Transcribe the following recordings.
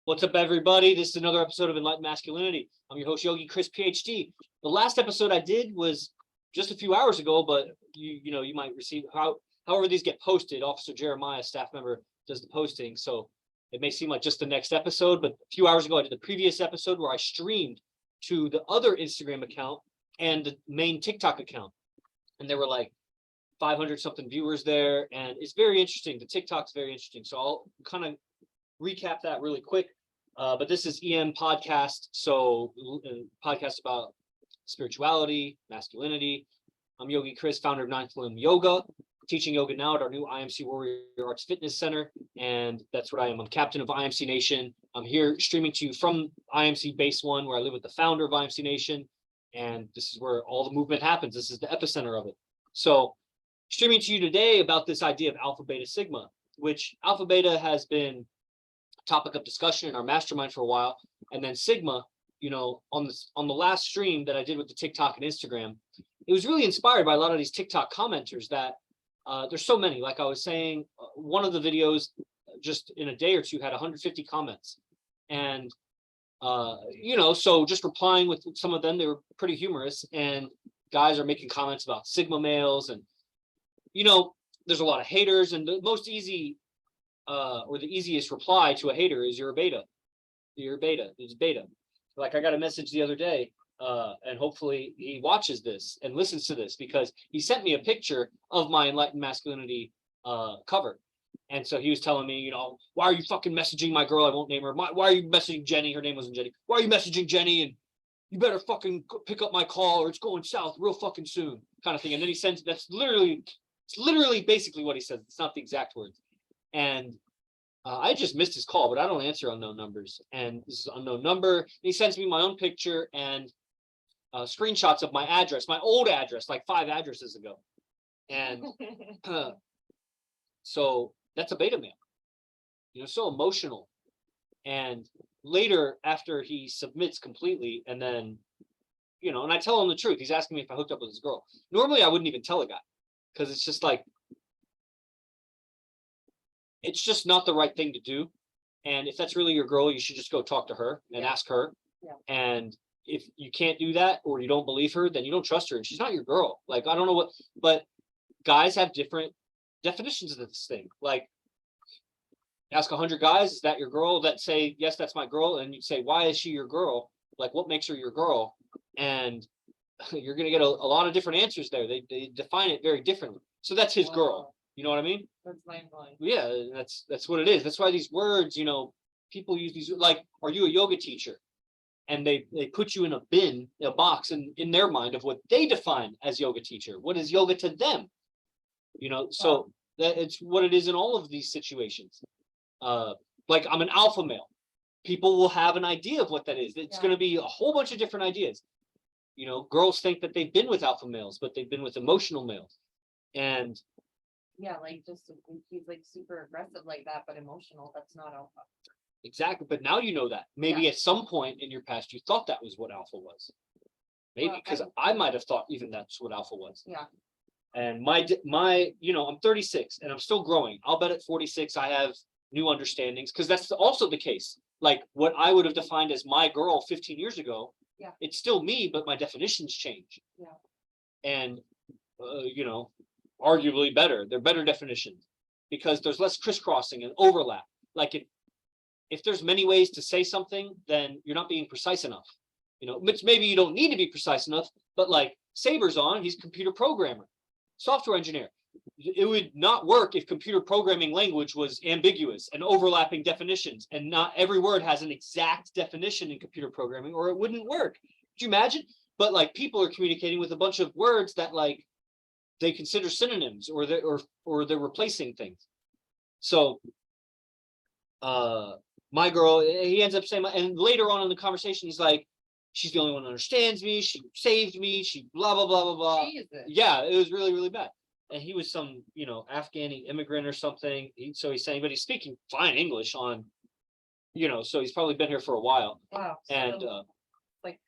What's up, everybody? This is another episode of Enlightened Masculinity. I'm your host, Yogi Chris, PhD. The last episode I did was just a few hours ago, but you might receive however these get posted. Officer Jeremiah, staff member, does the posting, so it may seem like just the next episode. But a few hours ago, I did the previous episode where I streamed to the other Instagram account and the main TikTok account, and there were like 500 something viewers there, and it's very interesting. The TikTok's very interesting, so I'll kind of recap that really quick. But this is EM podcast, so podcast about spirituality, masculinity. I'm Yogi Chris, founder of Ninth Limb Yoga, teaching yoga now at our new IMC Warrior Arts Fitness Center, and that's what I am. I'm captain of IMC Nation. I'm here streaming to you from IMC Base 1, where I live with the founder of IMC Nation, and this is where all the movement happens. This is the epicenter of it. So streaming to you today about this idea of alpha, beta, sigma, which alpha, beta has been topic of discussion in our mastermind for a while, and then sigma, on the last stream that I did with the TikTok and Instagram, it was really inspired by a lot of these TikTok commenters that there's so many. Like I was saying, one of the videos just in a day or two had 150 comments, and so just replying with some of them, they were pretty humorous, and guys are making comments about sigma males, and there's a lot of haters, and the most easy or the easiest reply to a hater is you're a beta. You're a beta. It's beta. Like I got a message the other day, and hopefully he watches this and listens to this, because he sent me a picture of my Enlightened Masculinity cover. And so he was telling me, why are you fucking messaging my girl? I won't name her. Why are you messaging Jenny? Her name wasn't Jenny. Why are you messaging Jenny? And you better fucking pick up my call, or it's going south real fucking soon, kind of thing. And then he sends, it's literally basically what he says. It's not the exact words. And I just missed his call, but I don't answer unknown numbers. And this is an unknown number. He sends me my own picture and screenshots of my address, my old address, like 5 addresses ago. And so that's a beta male, so emotional. And later, after he submits completely, and then, and I tell him the truth. He's asking me if I hooked up with his girl. Normally, I wouldn't even tell a guy, because it's just like, it's just not the right thing to do. And if that's really your girl, you should just go talk to her and ask her. Yeah. And if you can't do that, or you don't believe her, then you don't trust her, and she's not your girl. Like, I don't know what, but guys have different definitions of this thing. Like, ask 100 guys, is that your girl? That say, yes, that's my girl. And you say, why is she your girl? Like, what makes her your girl? And you're going to get a lot of different answers there. They define it very differently. So that's his girl. You know what I mean? That's mind-blowing. Yeah, that's what it is. That's why these words, people use these, like, are you a yoga teacher? And they put you in a bin, a box, in their mind of what they define as yoga teacher. What is yoga to them? So that it's what it is in all of these situations. Like, I'm an alpha male. People will have an idea of what that is. It's going to be a whole bunch of different ideas. Girls think that they've been with alpha males, but they've been with emotional males. And yeah, like, just he's like super aggressive like that, but emotional. That's not alpha. Exactly. But now you know that. Maybe at some point in your past you thought that was what alpha was. Maybe because I might have thought even that's what alpha was. Yeah. And my I'm 36 and I'm still growing. I'll bet at 46 I have new understandings, because that's also the case. Like, what I would have defined as my girl 15 years ago, it's still me, but my definitions change. Yeah. And arguably better. They're better definitions, because there's less crisscrossing and overlap. Like, if there's many ways to say something, then you're not being precise enough. Which maybe you don't need to be precise enough, but like Saber's on, he's a computer programmer, software engineer. It would not work if computer programming language was ambiguous and overlapping definitions, and not every word has an exact definition in computer programming, or it wouldn't work. Could you imagine? But like, people are communicating with a bunch of words that, like, they consider synonyms, or they're replacing things. So my girl, he ends up saying, and later on in the conversation, he's like, she's the only one who understands me, she saved me, she blah blah blah blah blah. Jesus. Yeah, it was really, really bad. And he was some Afghani immigrant or something. So he's saying, but he's speaking fine English on, so he's probably been here for a while. Wow. And like,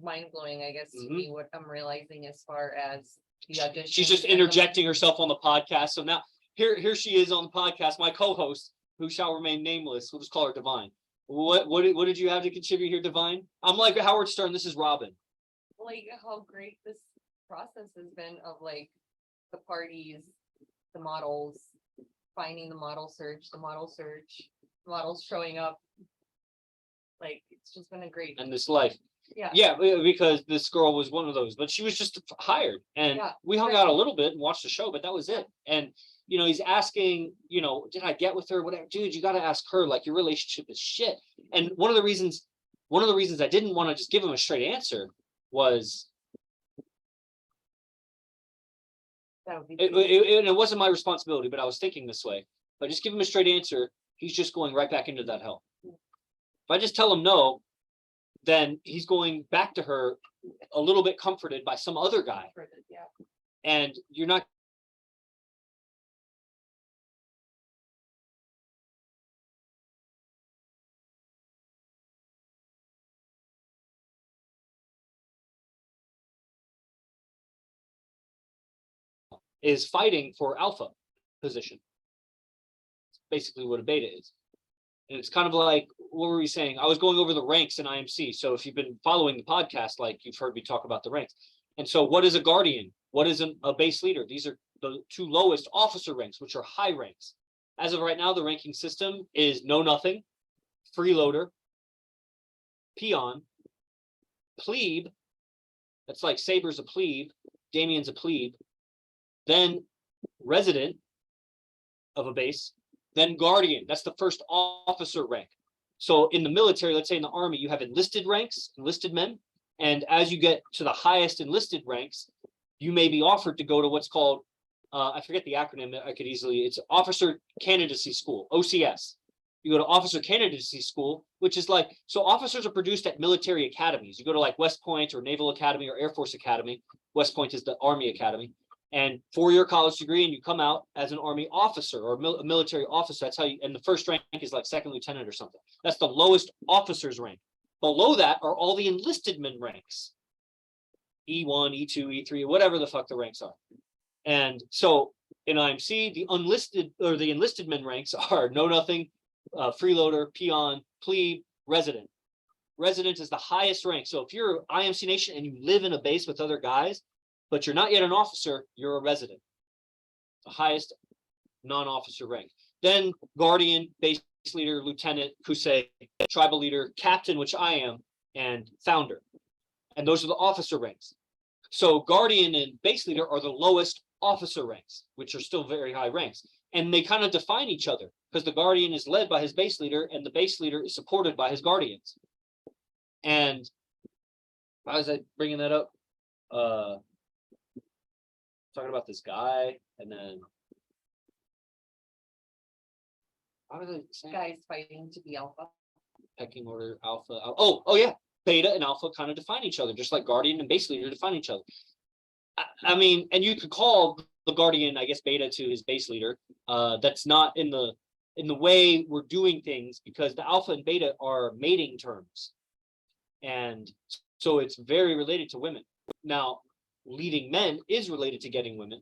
mind-blowing, I guess, to me, what I'm realizing as far as the audition. She's just interjecting herself on the podcast. So now here she is on the podcast, my co-host, who shall remain nameless. We'll just call her Divine. What did you have to contribute here, Divine? I'm like Howard Stern. This is Robin. Like how great this process has been of like the parties, the models, finding the models showing up. Like it's just been a great, And this life. yeah. Yeah, because this girl was one of those, but she was just hired, and Yeah, we hung right. out a little bit and watched the show, but that was it. And he's asking, did I get with her? Whatever, dude, you got to ask her. Like, your relationship is shit. And one of the reasons I didn't want to just give him a straight answer was That would be it wasn't my responsibility, but I was thinking this way. If I just give him a straight answer, he's just going right back into that hell. If I just tell him no, then he's going back to her a little bit comforted by some other guy. yeah. And you're not. Is fighting for alpha position. It's basically what a beta is. And it's kind of like, what were we saying? I was going over the ranks in IMC. So if you've been following the podcast, like, you've heard me talk about the ranks. And so what is a guardian? What is a base leader? These are the two lowest officer ranks, which are high ranks. As of right now, the ranking system is know nothing, freeloader, peon, plebe. That's like Saber's a plebe, Damien's a plebe, then resident of a base, then guardian. That's the first officer rank. So in the military, let's say in the army, you have enlisted ranks, enlisted men. And as you get to the highest enlisted ranks, you may be offered to go to what's called, I forget the acronym, it's Officer Candidacy School, OCS. You go to Officer Candidacy School, which is like, so officers are produced at military academies. You go to like West Point or Naval Academy or Air Force Academy. West Point is the Army Academy. And 4-year college degree, and you come out as an Army officer or a military officer. That's how you, and the first rank is like second lieutenant or something. That's the lowest officer's rank. Below that are all the enlisted men ranks. E1, E2, E3, whatever the fuck the ranks are. And so in IMC, the enlisted men ranks are know nothing, freeloader, peon, plebe, resident. Resident is the highest rank. So if you're IMC Nation and you live in a base with other guys, but you're not yet an officer, you're a resident. The highest non-officer rank. Then guardian, base leader, lieutenant, kusei, tribal leader, captain, which I am, and founder. And those are the officer ranks. So guardian and base leader are the lowest officer ranks, which are still very high ranks. And they kind of define each other because the guardian is led by his base leader and the base leader is supported by his guardians. And why was I bringing that up? Talking about this guy, and then how was I saying? Guys fighting to be alpha. Pecking order, alpha. Oh yeah, beta and alpha kind of define each other, just like guardian and base leader define each other. I mean, and you could call the guardian, I guess, beta to his base leader. That's not in the way we're doing things, because the alpha and beta are mating terms, and so it's very related to women. Now, leading men is related to getting women,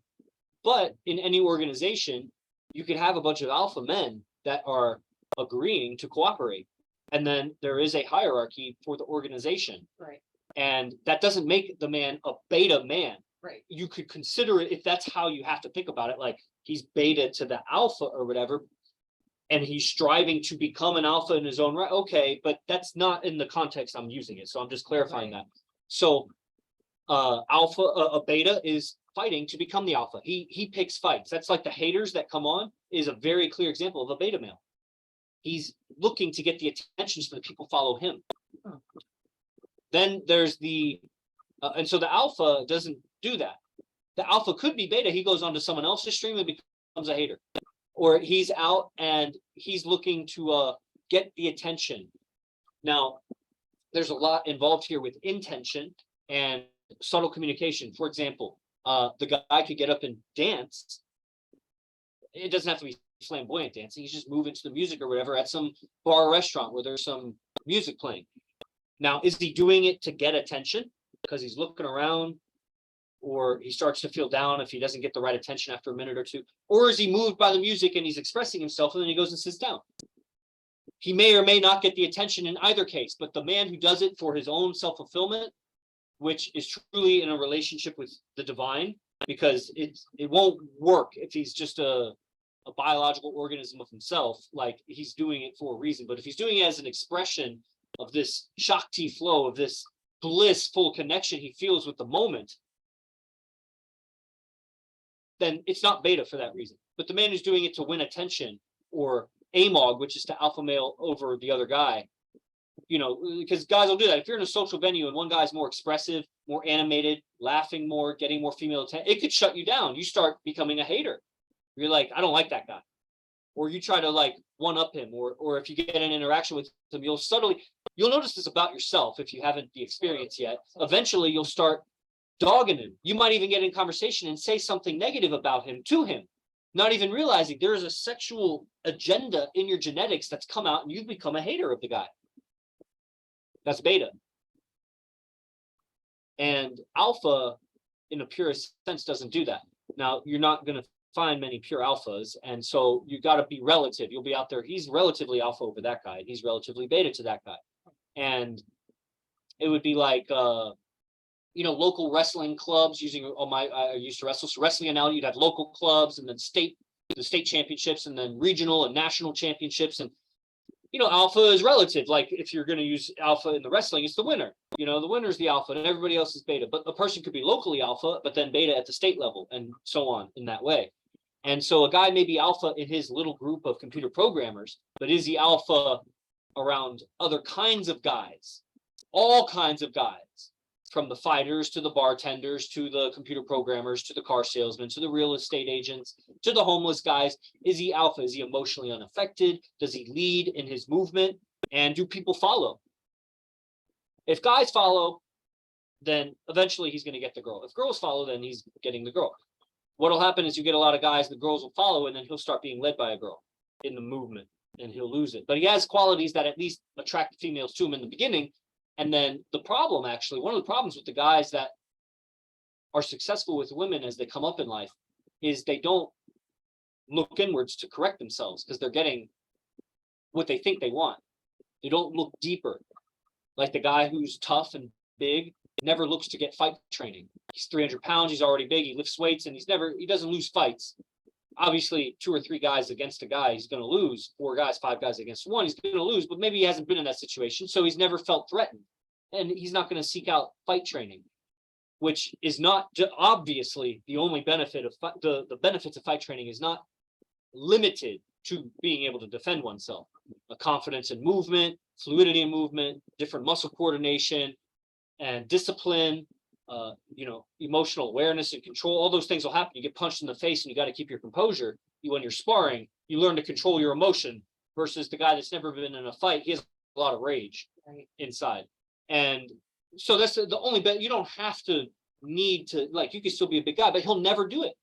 but in any organization, you could have a bunch of alpha men that are agreeing to cooperate, and then there is a hierarchy for the organization, Right. and that doesn't make the man a beta man. Right. You could consider it, if that's how you have to think about it, like he's beta to the alpha or whatever, and he's striving to become an alpha in his own right. Okay, but that's not in the context I'm using it, so I'm just clarifying that. So alpha, a beta is fighting to become the alpha. He picks fights. That's like the haters that come on is a very clear example of a beta male. He's looking to get the attention so that people follow him. Then there's the and so the alpha doesn't do that. The alpha could be beta. He goes onto someone else's stream and becomes a hater, or he's out and he's looking to get the attention. Now, there's a lot involved here with intention and subtle communication. For example, the guy could get up and dance. It doesn't have to be flamboyant dancing. He's just moving to the music or whatever at some bar or restaurant where there's some music playing. Now, is he doing it to get attention because he's looking around, or he starts to feel down if he doesn't get the right attention after a minute or two? Or is he moved by the music and he's expressing himself and then he goes and sits down? he may or may not get the attention in either case, but the man who does it for his own self-fulfillment, which is truly in a relationship with the divine, because it won't work if he's just a biological organism of himself, like he's doing it for a reason. But if he's doing it as an expression of this Shakti flow, of this blissful connection he feels with the moment, then it's not beta for that reason. But the man who's doing it to win attention, or AMOG, which is to alpha male over the other guy, you know, because guys will do that. If you're in a social venue and one guy's more expressive, more animated, laughing more, getting more female attention, it could shut you down. You start becoming a hater. You're like, I don't like that guy. Or you try to like one up him, or if you get an interaction with him, you'll notice this about yourself if you haven't the experience yet. Eventually you'll start dogging him. You might even get in conversation and say something negative about him to him, not even realizing there is a sexual agenda in your genetics that's come out and you've become a hater of the guy. That's beta. And alpha, in a purest sense, doesn't do that. Now, you're not going to find many pure alphas, and so you got to be relative. You'll be out there, he's relatively alpha over that guy, he's relatively beta to that guy. And it would be like you know, local wrestling clubs, using all my, I used to wrestle, so wrestling analogy, you'd have local clubs and then the state championships, and then regional and national championships. And you know, alpha is relative. Like if you're going to use alpha in the wrestling, it's the winner. You know, the winner's the alpha and everybody else is beta. But a person could be locally alpha, but then beta at the state level, and so on in that way. And so a guy may be alpha in his little group of computer programmers, but is he alpha around other kinds of guys? All kinds of guys, from the fighters to the bartenders to the computer programmers to the car salesmen to the real estate agents to the homeless guys. Is he alpha? Is he emotionally unaffected? Does he lead in his movement? And do people follow? If guys follow, then eventually he's going to get the girl. If girls follow, then he's getting the girl. What'll happen is you get a lot of guys, the girls will follow, and then he'll start being led by a girl in the movement, and he'll lose it. But he has qualities that at least attract females to him in the beginning. And then the problem, actually, one of the problems with the guys that are successful with women as they come up in life is they don't look inwards to correct themselves, because they're getting what they think they want. They don't look deeper. Like the guy who's tough and big never looks to get fight training. He's 300 pounds, he's already big, he lifts weights, and he doesn't lose fights. Obviously, 2 or 3 guys against a guy, he's going to lose. 4 guys, 5 guys against one, he's going to lose. But maybe he hasn't been in that situation, so he's never felt threatened, and he's not going to seek out fight training, which is not obviously the only benefit of the benefits of fight training is not limited to being able to defend oneself. A confidence in movement, fluidity in movement, different muscle coordination, and discipline. You know, emotional awareness and control, all those things will happen. You get punched in the face and you got to keep your composure. When you're sparring, you learn to control your emotion, versus the guy that's never been in a fight, he has a lot of rage inside. And so that's the only bet. You don't have to need to, like, you can still be a big guy, but he'll never do it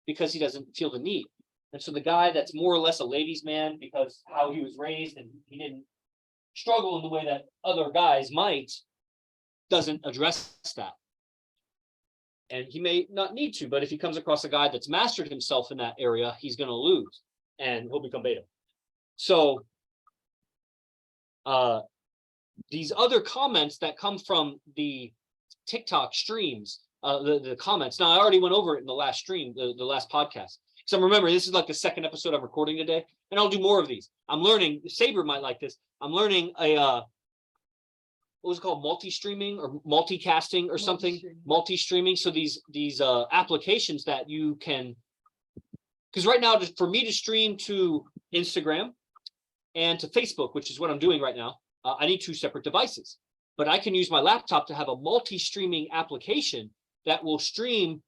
because he doesn't feel the need. And so the guy that's more or less a ladies' man because how he was raised and he didn't struggle in the way that other guys might, doesn't address that. And he may not need to, but if he comes across a guy that's mastered himself in that area, he's going to lose and he'll become beta. So these other comments that come from the TikTok streams, the comments. Now, I already went over it in the last stream, the last podcast. So remember, this is like the second episode I'm recording today, and I'll do more of these. I'm learning, Saber might like this. I'm learning what was it called? Multi-streaming or multicasting or something? Multi-streaming. So these applications that you can, because right now, for me to stream to Instagram and to Facebook, which is what I'm doing right now, I need 2 separate devices. But I can use my laptop to have a multi-streaming application that will stream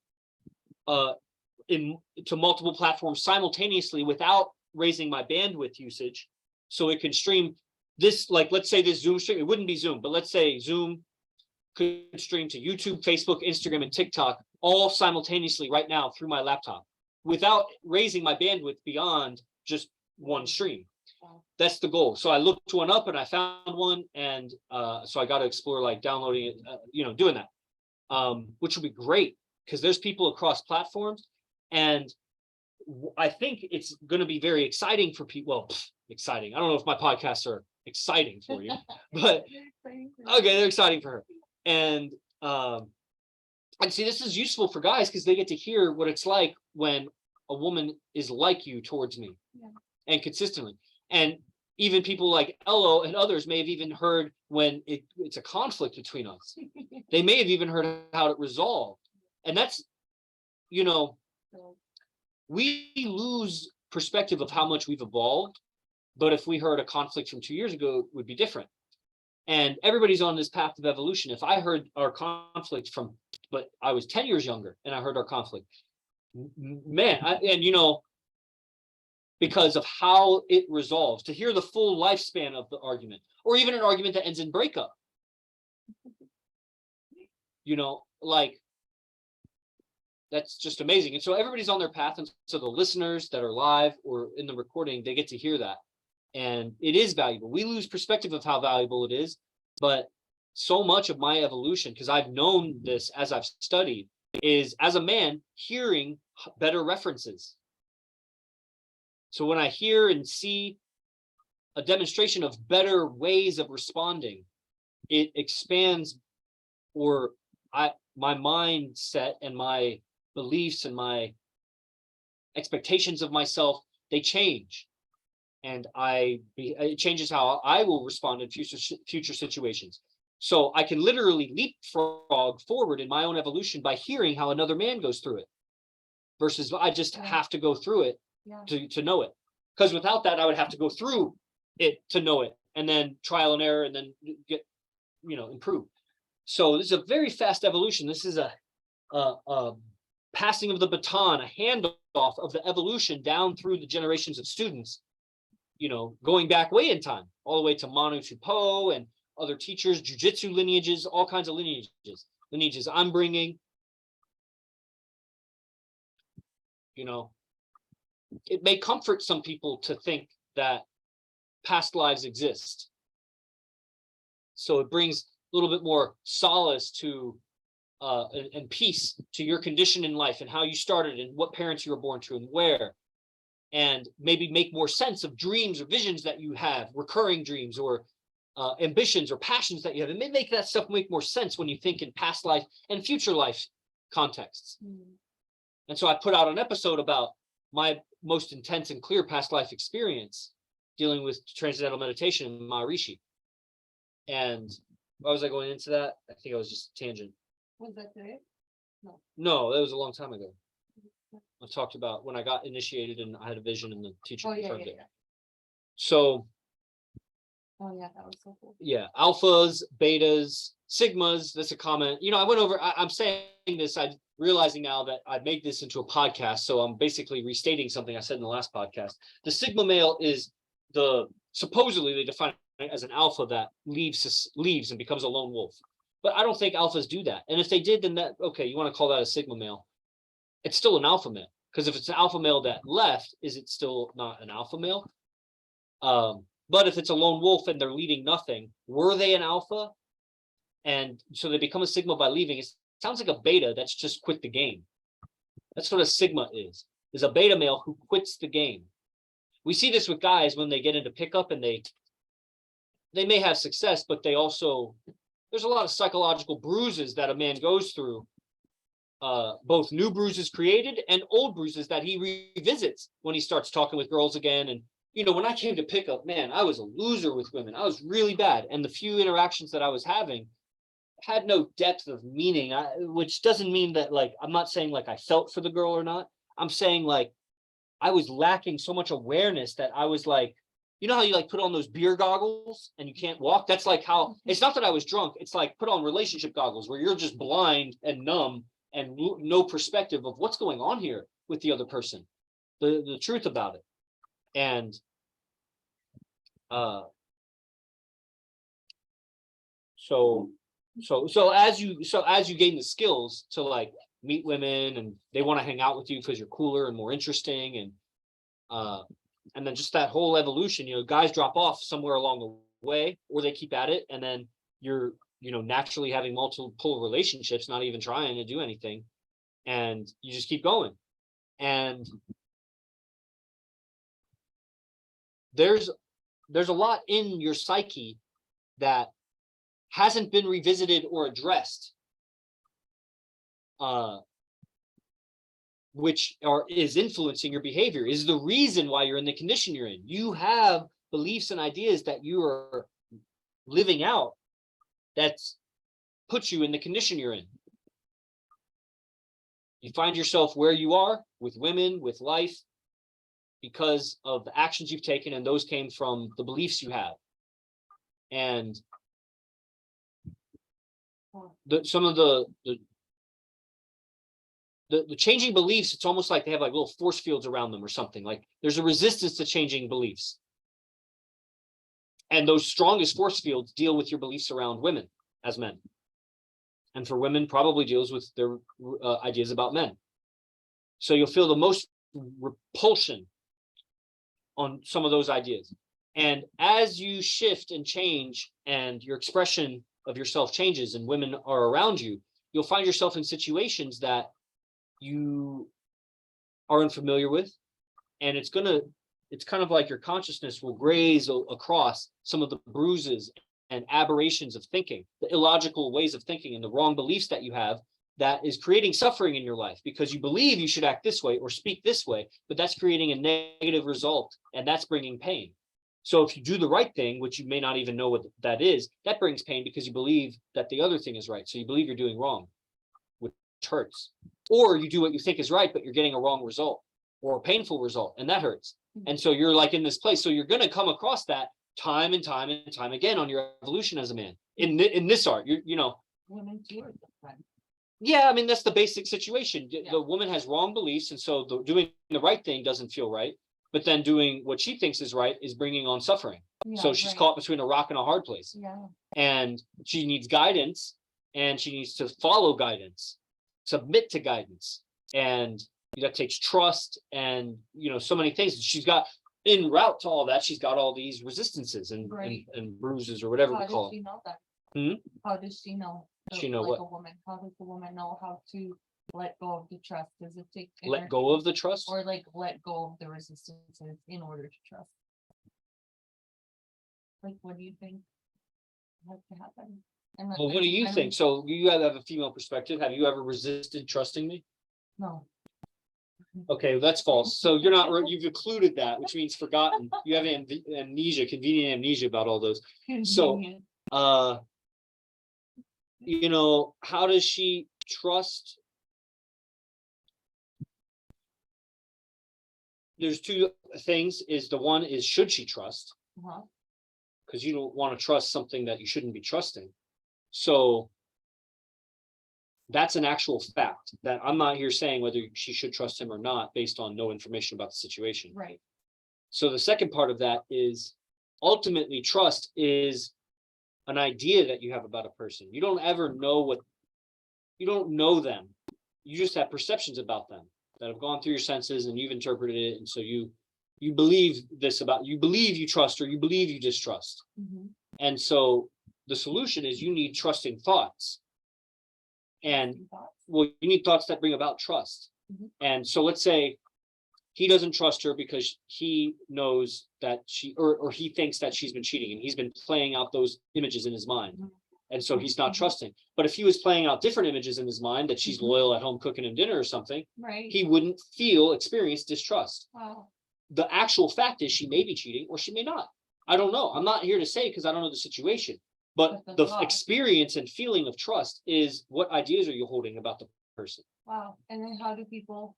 to multiple platforms simultaneously without raising my bandwidth usage. So it can stream this, like, let's say this Zoom stream, it wouldn't be Zoom, but let's say Zoom could stream to YouTube, Facebook, Instagram, and TikTok all simultaneously right now through my laptop without raising my bandwidth beyond just one stream. That's the goal. So I looked one up and I found one, and so I got to explore like downloading it, doing that, which would be great because there's people across platforms. And I think it's going to be very exciting for people. Well, exciting. I don't know if my podcasts are exciting for you, but okay, they're exciting for her. And see, this is useful for guys because they get to hear what it's like when a woman is like you towards me, and consistently. And even people like Ello and others may have even heard when it's a conflict between us. They may have even heard how it resolved. And that's, you know, we lose perspective of how much we've evolved. But if we heard a conflict from 2 years ago, it would be different. And everybody's on this path of evolution. If I heard our conflict but I was 10 years younger and I heard our conflict, man, because of how it resolves, to hear the full lifespan of the argument, or even an argument that ends in breakup, like, that's just amazing. And so everybody's on their path. And so the listeners that are live or in the recording, they get to hear that. And it is valuable. We lose perspective of how valuable it is, but so much of my evolution, because I've known this as I've studied, is as a man hearing better references. So when I hear and see a demonstration of better ways of responding, it expands, or my mindset and my beliefs and my expectations of myself, they change. And it changes how I will respond in future situations. So I can literally leapfrog forward in my own evolution by hearing how another man goes through it, versus I just have to go through it to know it. Because without that, I would have to go through it to know it, and then trial and error, and then get, improve. So this is a very fast evolution. This is a passing of the baton, a handoff of the evolution down through the generations of students, going back way in time, all the way to Manu Tupo and other teachers, jujitsu lineages, all kinds of lineages I'm bringing. It may comfort some people to think that past lives exist. So it brings a little bit more solace to and peace to your condition in life, and how you started, and what parents you were born to, and where, and maybe make more sense of dreams or visions that you have, recurring dreams, or ambitions or passions that you have. It may make that stuff make more sense when you think in past life and future life contexts. And so I put out an episode about my most intense and clear past life experience dealing with transcendental meditation and Maharishi. And why was I going into that? I think I was just tangent. Was that today? No, that was a long time ago. I talked about when I got initiated and I had a vision, and the teacher confirmed it. So oh yeah, that was so cool. Yeah, alphas, betas, sigmas. That's a comment. I went over. I'm saying this. I'm realizing now that I've made this into a podcast, so I'm basically restating something I said in the last podcast. The sigma male is supposedly they define it as an alpha that leaves and becomes a lone wolf. But I don't think alphas do that. And if they did, then you want to call that a sigma male. It's still an alpha male, because if it's an alpha male that left, is it still not an alpha male? But if it's a lone wolf and they're leading nothing, were they an alpha? And so they become a sigma by leaving. It sounds like a beta that's just quit the game. That's what a sigma is a beta male who quits the game. We see this with guys when they get into pickup, and they may have success, but there's a lot of psychological bruises that a man goes through, both new bruises created and old bruises that he revisits when he starts talking with girls again. And when I came to pickup, man, I was a loser with women. I was really bad, and the few interactions that I was having had no depth of meaning, which doesn't mean that, like, I'm not saying like I felt for the girl or not. I'm saying like I was lacking so much awareness that I was like, how you like put on those beer goggles and you can't walk? That's like how, it's not that I was drunk. It's like put on relationship goggles where you're just blind and numb and no perspective of what's going on here with the other person, the truth about it. And so as you gain the skills to like meet women, and they want to hang out with you because you're cooler and more interesting, and then just that whole evolution, guys drop off somewhere along the way, or they keep at it, and then you're naturally having multiple relationships, not even trying to do anything, and you just keep going. And there's a lot in your psyche that hasn't been revisited or addressed, which is influencing your behavior, is the reason why you're in the condition you're in. You have beliefs and ideas that you are living out that's put you in the condition you're in. You find yourself where you are with women, with life, because of the actions you've taken, and those came from the beliefs you have. And some of the changing beliefs, it's almost like they have like little force fields around them or something. Like there's a resistance to changing beliefs. And those strongest force fields deal with your beliefs around women as men. And for women, probably deals with their ideas about men. So you'll feel the most repulsion on some of those ideas. And as you shift and change and your expression of yourself changes and women are around you, you'll find yourself in situations that you are unfamiliar with. And it's kind of like your consciousness will graze across some of the bruises and aberrations of thinking, the illogical ways of thinking and the wrong beliefs that you have, that is creating suffering in your life because you believe you should act this way or speak this way, but that's creating a negative result and that's bringing pain. So if you do the right thing, which you may not even know what that is, that brings pain because you believe that the other thing is right. So you believe you're doing wrong, which hurts. Or you do what you think is right, but you're getting a wrong result or a painful result, and that hurts. And so you're like in this place. So you're going to come across that time and time and time again on your evolution as a man in this art. You know. Women too are different. Yeah, I mean, that's the basic situation. Yeah. The woman has wrong beliefs, and so doing the right thing doesn't feel right. But then doing what she thinks is right is bringing on suffering. Yeah, so she's caught between a rock and a hard place. Yeah. And she needs guidance, and she needs to follow guidance, submit to guidance. And that takes trust and, so many things. She's got, en route to all that, she's got all these resistances and bruises or whatever we call it. How does she know that? How does she know? She know what? A woman. How does the woman know how to let go of the trust? Does it take let go of the trust, or like let go of the resistance in order to trust? Like, what do you think has to happen? Well, what do you think? So you have a female perspective. Have you ever resisted trusting me? No. Okay, that's false. So you're not. You've included that, which means forgotten. You have amnesia, convenient amnesia about all those. So, how does she trust? There's two things. The one is, should she trust? Because you don't want to trust something that you shouldn't be trusting. So that's an actual fact that I'm not here saying whether she should trust him or not based on no information about the situation. Right. So the second part of that is, ultimately, trust is an idea that you have about a person. You don't ever know you don't know them. You just have perceptions about them that have gone through your senses and you've interpreted it. And so you believe this about, you believe you trust or you believe you distrust. And so the solution is you need trusting thoughts. And well, you need thoughts that bring about trust. And so let's say he doesn't trust her because he knows that or he thinks that she's been cheating and he's been playing out those images in his mind. And so he's not trusting. But if he was playing out different images in his mind, that she's loyal at home cooking him dinner or something, he wouldn't experience distrust. Wow. The actual fact is she may be cheating or she may not. I don't know. I'm not here to say because I don't know the situation. But the experience and feeling of trust is, what ideas are you holding about the person? Wow. And then how do people,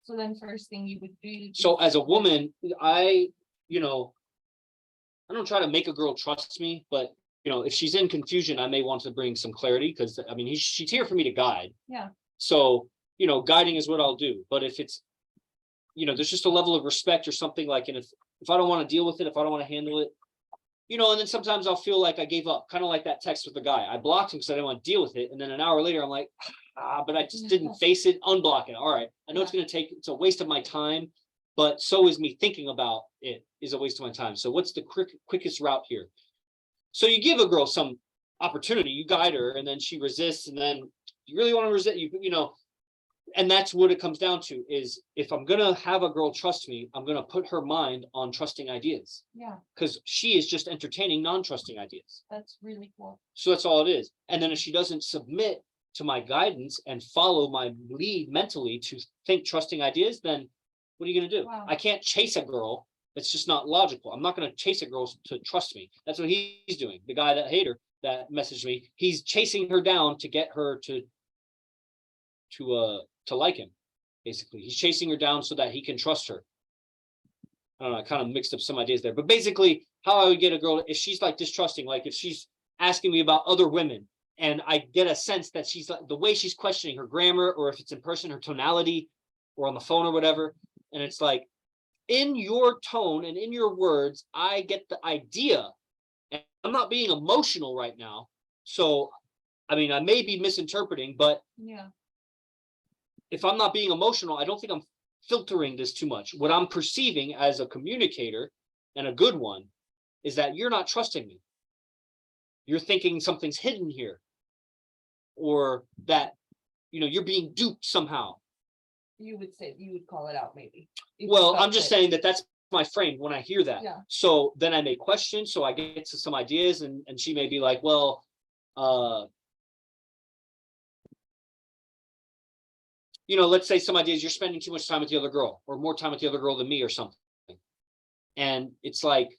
so then first thing you would do. So as a woman, I don't try to make a girl trust me, but if she's in confusion, I may want to bring some clarity because she's here for me to guide. Yeah. So, guiding is what I'll do. But if it's, there's just a level of respect or something like, and if I don't want to deal with it, if I don't want to handle it, and then sometimes I'll feel like I gave up, kind of like that text with the guy. I blocked him because I didn't want to deal with it. And then an hour later, I'm like, but I just didn't face it, unblock it. All right. I know it's a waste of my time, but so is me thinking about it is a waste of my time. So what's the quickest route here? So you give a girl some opportunity, you guide her, and then she resists, and then you really want to resist, and that's what it comes down to is if I'm going to have a girl trust me, I'm going to put her mind on trusting ideas. Yeah, Because she is just entertaining non-trusting ideas. that's really cool. So that's all it is. And then if she doesn't submit to my guidance and follow my lead mentally to think trusting ideas, then what are you going to do? Wow. I can't chase a girl. It's just not logical. I'm not going to chase a girl to trust me. That's what he's doing. The guy that hater that messaged me, he's chasing her down to get her to like him. Basically, he's chasing her down so that he can trust her. I don't know, I kind of mixed up some ideas there, but basically how I would get a girl, if she's like distrusting, like if she's asking me about other women and I get a sense that she's like the way she's questioning her grammar, or if it's in person, her tonality or on the phone or whatever. And it's like in your tone and in your words, I get the idea, and I'm not being emotional right now. So, I mean, I may be misinterpreting, but Yeah. if I'm not being emotional, I don't think I'm filtering this too much. What I'm perceiving as a communicator, and a good one, is that you're not trusting me. You're thinking something's hidden here, or that, you're being duped somehow. You would call it out maybe. Well, I'm just saying that's my frame when I hear that. Yeah. So then I may question, so I get to some ideas, and she may be like, well, let's say some ideas, you're spending too much time with the other girl, or more time with the other girl than me or something. And it's like,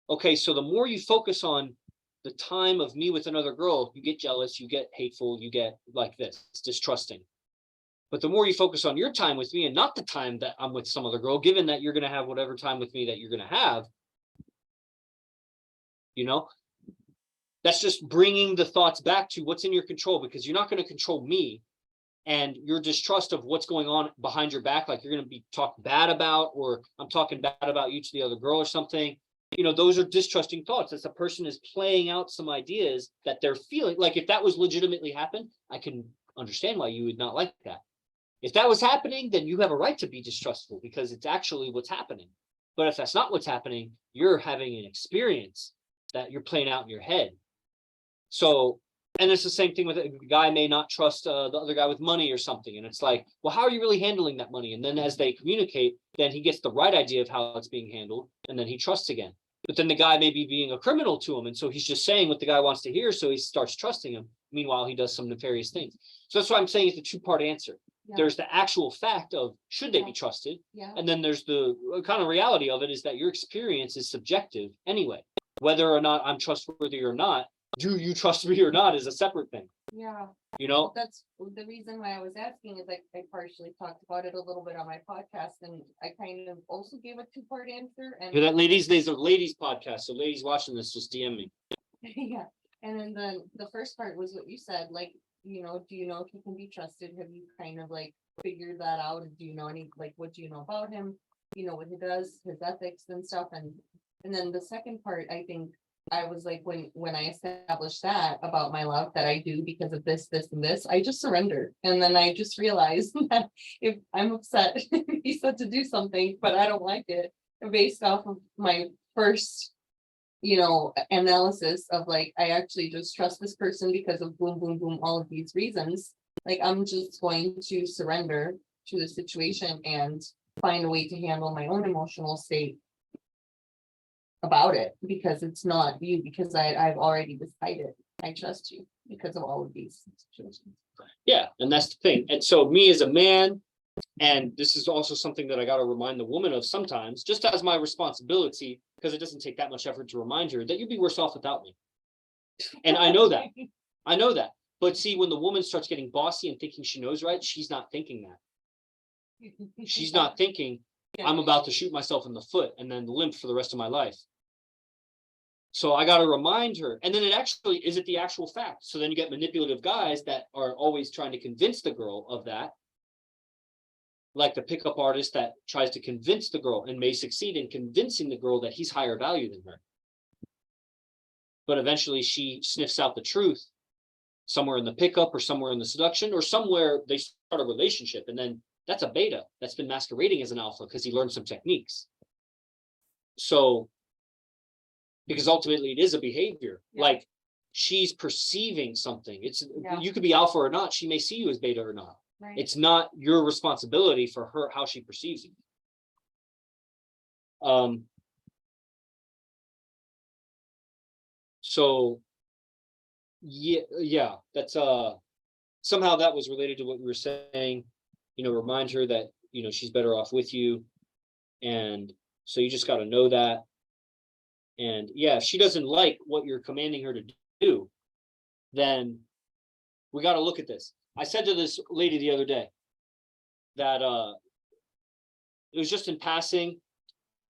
okay, so the more you focus on the time of me with another girl, you get jealous, you get hateful, you get like this, distrusting. But the more you focus on your time with me and not the time that I'm with some other girl, given that you're going to have whatever time with me that you're going to have, that's just bringing the thoughts back to what's in your control, because you're not going to control me. And your distrust of what's going on behind your back, like you're going to be talked bad about, or I'm talking bad about you to the other girl or something, those are distrusting thoughts. As a person is playing out some ideas that they're feeling. Like if that was legitimately happen, I can understand why you would not like that. If that was happening, then you have a right to be distrustful, because it's actually what's happening. But if that's not what's happening, you're having an experience that you're playing out in your head. So, and it's the same thing with a guy may not trust the other guy with money or something. And it's like, well, how are you really handling that money? And then as they communicate, then he gets the right idea of how it's being handled. And then he trusts again. But then the guy may be being a criminal to him. And so he's just saying what the guy wants to hear. So he starts trusting him. Meanwhile, he does some nefarious things. So that's why I'm saying it's a two-part answer. Yeah. There's the actual fact of should they be trusted? Yeah. And then there's the kind of reality of it is that your experience is subjective anyway. Whether or not I'm trustworthy or not, do you trust me or not is a separate thing. Yeah. That's the reason why I was asking is like I partially talked about it a little bit on my podcast, and I kind of also gave a two-part answer. And that ladies podcast. So ladies watching this, just DM me. Yeah. And then the first part was what you said, like, do you know if he can be trusted? Have you kind of like figured that out? Do you know what do you know about him? What he does, his ethics and stuff. And then the second part, I think I was like, when I established that about my love that I do because of this, and this, I just surrendered. And then I just realized that if I'm upset, he said to do something, but I don't like it based off of my first, analysis of like, I actually just trust this person because of boom, boom, boom, all of these reasons. Like, I'm just going to surrender to the situation and find a way to handle my own emotional state about it, because it's not you, because I've already decided I trust you because of all of these situations. Yeah, and that's the thing. And so me as a man, and this is also something that I got to remind the woman of sometimes, just as my responsibility, because it doesn't take that much effort to remind her that you'd be worse off without me. And I know that. I know that. But see, when the woman starts getting bossy and thinking she knows right, she's not thinking that. She's not thinking, I'm about to shoot myself in the foot and then limp for the rest of my life. So I got to remind her. And then is it the actual fact? So then you get manipulative guys that are always trying to convince the girl of that. Like the pickup artist that tries to convince the girl and may succeed in convincing the girl that he's higher value than her. But eventually she sniffs out the truth somewhere in the pickup or somewhere in the seduction or somewhere they start a relationship. And then that's a beta that's been masquerading as an alpha because he learned some techniques. So, because ultimately it is a behavior, like she's perceiving something. You could be alpha or not. She may see you as beta or not. Right. It's not your responsibility for her, how she perceives you. So yeah, that's somehow that was related to what we were saying, remind her that, she's better off with you. And so you just got to know that. And yeah, if she doesn't like what you're commanding her to do, then we got to look at this. I said to this lady the other day that it was just in passing,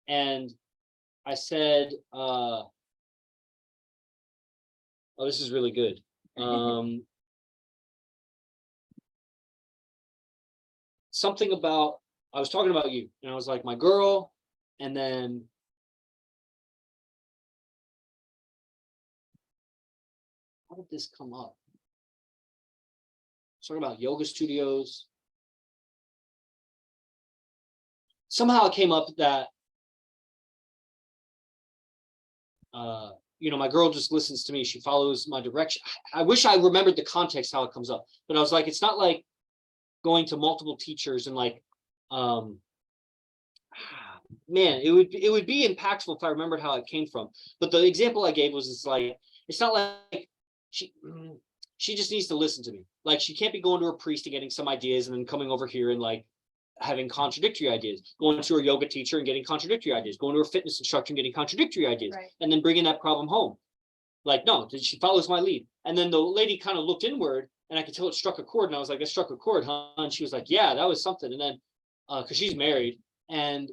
and I said, oh, this is really good. Something about, I was talking about you, and I was like, my girl, and then how did this come up? Talking about yoga studios. Somehow it came up that my girl just listens to me. She follows my direction. I wish I remembered the context how it comes up, but I was like, it's not like going to multiple teachers and like, man, it would be impactful if I remembered how it came from. But the example I gave was, it's not like she just needs to listen to me. Like, she can't be going to her priest and getting some ideas and then coming over here and like having contradictory ideas, going to her yoga teacher and getting contradictory ideas, going to her fitness instructor and getting contradictory ideas, Right. and then bringing that problem home. Like, no, she follows my lead. And then the lady kind of looked inward, and I could tell it struck a chord. And I was like, it struck a chord, huh? And she was like, yeah, that was something. And then, because she's married, and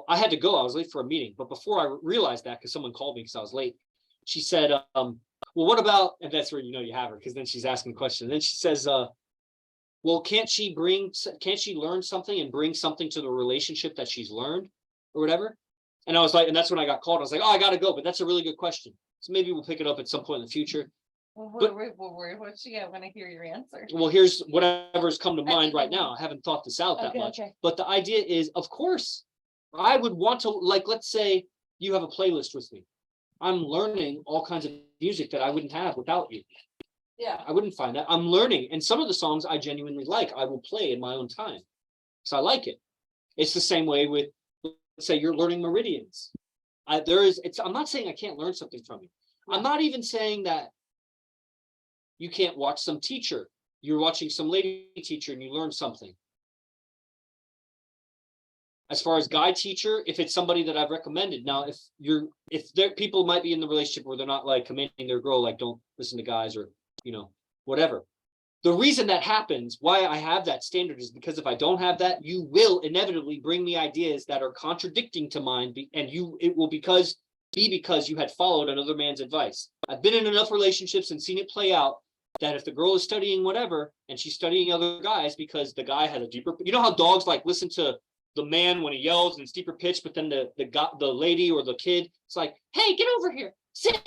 I had to go. I was late for a meeting. But before I realized that, because someone called me because I was late, she said, well, what about, and that's where you have her, because then she's asking questions. And then she says, well, can't she learn something and bring something to the relationship that she's learned or whatever? And I was like, and that's when I got called. I was like, oh, I got to go. But that's a really good question. So maybe we'll pick it up at some point in the future. Well, But- what's she at when I hear your answer? Well, here's whatever's come to mind right now. I haven't thought this out that Okay, much. okay. But the idea is, of course, I would want to, like, let's say you have a playlist with me. I'm learning all kinds of music that I wouldn't have without you. Yeah. I wouldn't find that. I'm learning. And some of the songs I genuinely like, I will play in my own time because I like it. It's the same way with, let's say you're learning meridians. I'm not saying I can't learn something from you. Yeah. I'm not even saying that you can't watch some teacher. You're watching some lady teacher and you learn something. As far as guy teacher, if it's somebody that I've recommended. Now, if people might be in the relationship where they're not like commanding their girl, like, don't listen to guys, or whatever. The reason that happens, why I have that standard, is because if I don't have that, you will inevitably bring me ideas that are contradicting to mine, and it will be because you had followed another man's advice. I've been in enough relationships and seen it play out that if the girl is studying whatever and she's studying other guys because the guy has a deeper, how dogs like listen to the man when he yells and it's deeper pitch, but then the lady or the kid, it's like, hey, get over here, sit.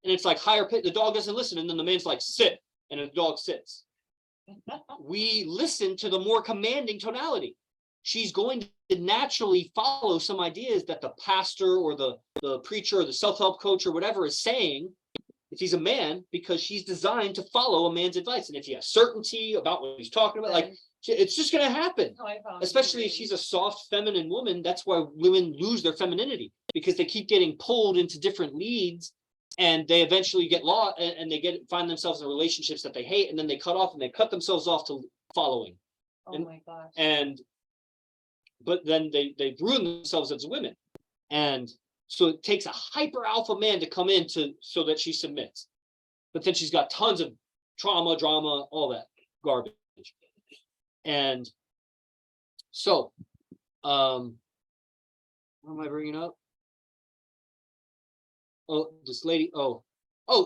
And it's like higher pitch. The dog doesn't listen, and then the man's like, sit, and the dog sits. We listen to the more commanding tonality. She's going to naturally follow some ideas that the pastor or the preacher or the self-help coach or whatever is saying, if he's a man, because she's designed to follow a man's advice. And if he has certainty about what he's talking about, like, it's just going to happen. Especially if she's a soft, feminine woman. That's why women lose their femininity, because they keep getting pulled into different leads, and they eventually get lost, and they find themselves in relationships that they hate, and then they cut themselves off to following. Oh my gosh. But then they ruin themselves as women. And so it takes a hyper alpha man to come in so that she submits. But then she's got tons of trauma, drama, all that garbage. And so, what am I bringing up? Oh, this lady. Oh,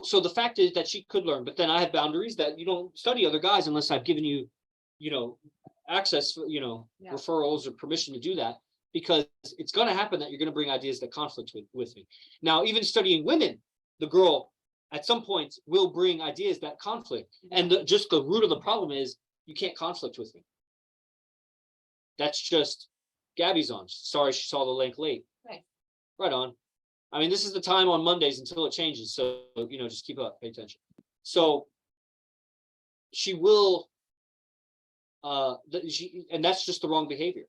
so the fact is that she could learn, but then I have boundaries that you don't study other guys unless I've given you, access, referrals or permission to do that, because it's going to happen that you're going to bring ideas that conflict with me. Now, even studying women, the girl at some point will bring ideas that conflict. And just the root of the problem is you can't conflict with me. That's just Gabby's on. Sorry, she saw the link late. Right on. I mean, this is the time on Mondays until it changes. So, just keep up, pay attention. So she will and that's just the wrong behavior.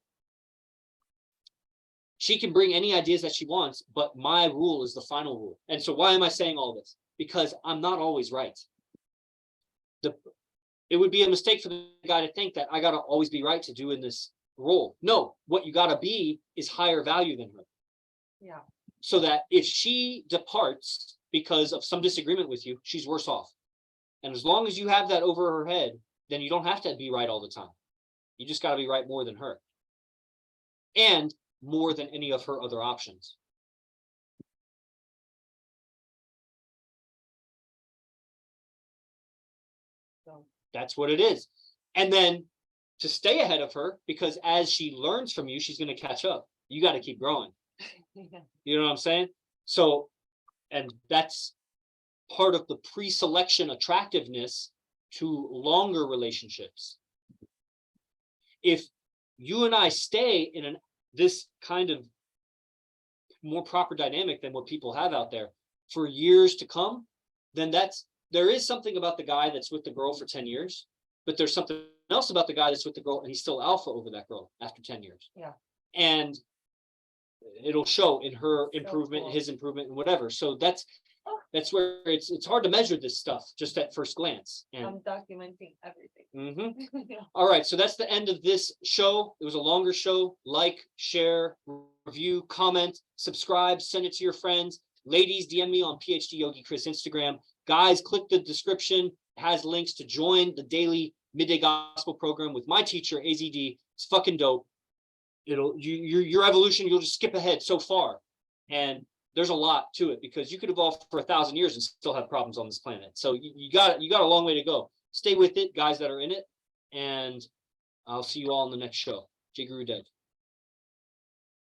She can bring any ideas that she wants, but my rule is the final rule. And so why am I saying all this? Because I'm not always right. It would be a mistake for the guy to think that I gotta always be right to do in this role. No, what you gotta be is higher value than her. Yeah. So that if she departs because of some disagreement with you, she's worse off. And as long as you have that over her head, then you don't have to be right all the time. You just gotta be right more than her. And more than any of her other options. So that's what it is. And then to stay ahead of her, because as she learns from you, she's going to catch up. You got to keep growing. You know what I'm saying? So, and that's part of the pre-selection attractiveness to longer relationships. If you and I stay in this kind of more proper dynamic than what people have out there for years to come, then there is something about the guy that's with the girl for 10 years, but there's something else about the guy that's with the girl and he's still alpha over that girl after 10 years. Yeah. And it'll show in her So improvement, cool. his improvement, and whatever. So that's where it's hard to measure this stuff just at first glance. And I'm documenting everything. Yeah. all right, so that's the end of this show. It was a longer show. Like, share, review, comment, subscribe, send it to your friends. Ladies, DM me on PhD Yogi Chris Instagram. Guys, click the description. It has links to join the daily midday gospel program with my teacher, AZD. It's fucking dope. Your evolution, you'll just skip ahead so far. And there's a lot to it because you could evolve for 1,000 years and still have problems on this planet. So you got a long way to go. Stay with it, guys that are in it. And I'll see you all in the next show. Jiguru Dead.